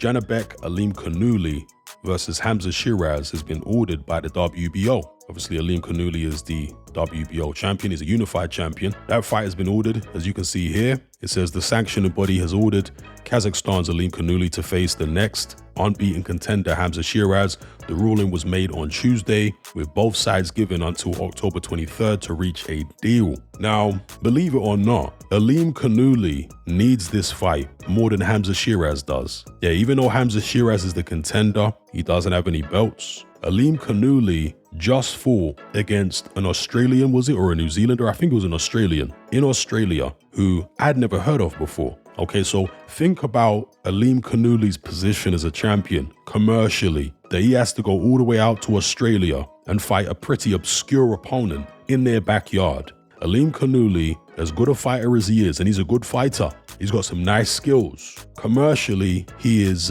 Janibek Alimkhanuly versus Hamza Sheeraz has been ordered by the WBO. Obviously, Alimkhanuly is the WBO champion. He's a unified champion. That fight has been ordered. As you can see here, it says the sanctioning body has ordered Kazakhstan's Alimkhanuly to face the next unbeaten contender, Hamza Sheeraz. The ruling was made on Tuesday, with both sides given until October 23rd to reach a deal. Now, believe it or not, Alimkhanuly needs this fight more than Hamza Sheeraz does. Yeah, even though Hamza Sheeraz is the contender, he doesn't have any belts. Alimkhanuly just fought against an Australian, was it, or a New Zealander? I think it was an Australian in Australia who I'd never heard of before. Okay, so think about Alimkhanuly's position as a champion commercially, that he has to go all the way out to Australia and fight a pretty obscure opponent in their backyard. Alimkhanuly, as good a fighter as he is, and he's a good fighter, he's got some nice skills. Commercially, he is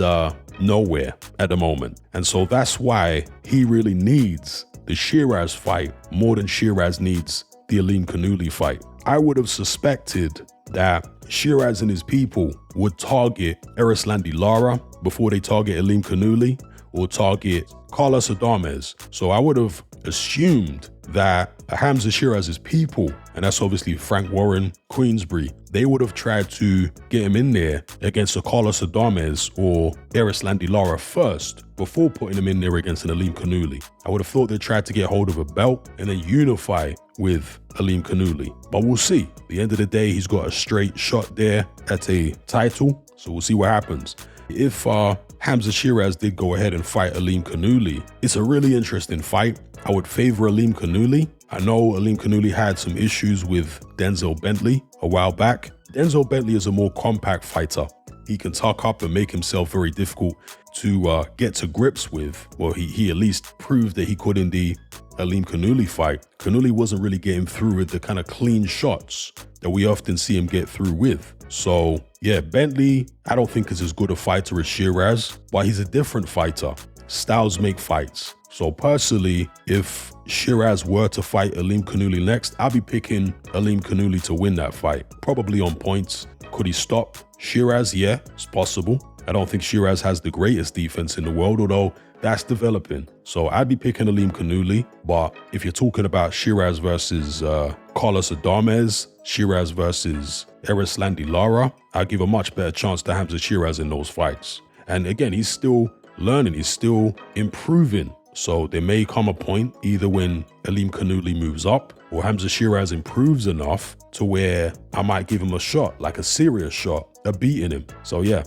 nowhere at the moment. And so that's why he really needs the Sheeraz fight more than Sheeraz needs the Alimkhanuly fight. I would have suspected that Sheeraz and his people would target Erislandy Lara before they target Alimkhanuly or target Carlos Adames. So I would have assumed that Hamza Sheeraz's people, and that's obviously Frank Warren, Queensbury, they would have tried to get him in there against a Carlos Adames or Erislandy Lara first before putting him in there against an Alimkhanuly. I would have thought they tried to get hold of a belt and then unify with Alimkhanuly. But we'll see. At the end of the day, he's got a straight shot there at a title, so we'll see what happens. If Hamza Sheeraz did go ahead and fight Alimkhanuly, it's a really interesting fight. I would favor Alimkhanuly. I know Alimkhanuly had some issues with Denzel Bentley a while back. Denzel Bentley is a more compact fighter. He can tuck up and make himself very difficult to get to grips with. Well, he at least proved that he could in the Alimkhanuly fight. Khanuly wasn't really getting through with the kind of clean shots that we often see him get through with. So yeah, Bentley, I don't think is as good a fighter as Sheeraz, but he's a different fighter. Styles make fights. So personally, if Sheeraz were to fight Alimkhanuly next, I'll be picking Alimkhanuly to win that fight. Probably on points. Could he stop Sheeraz? Yeah, it's possible. I don't think Sheeraz has the greatest defense in the world, although that's developing. So I'd be picking Alimkhanuly. But if you're talking about Sheeraz versus Carlos Adames, Sheeraz versus Erislandy Lara, I'd give a much better chance to Hamza Sheeraz in those fights. And again, he's still learning, he's still improving. So there may come a point either when Alimkhanuly moves up or Hamza Sheeraz improves enough to where I might give him a shot, like a serious shot, at beating him. So yeah,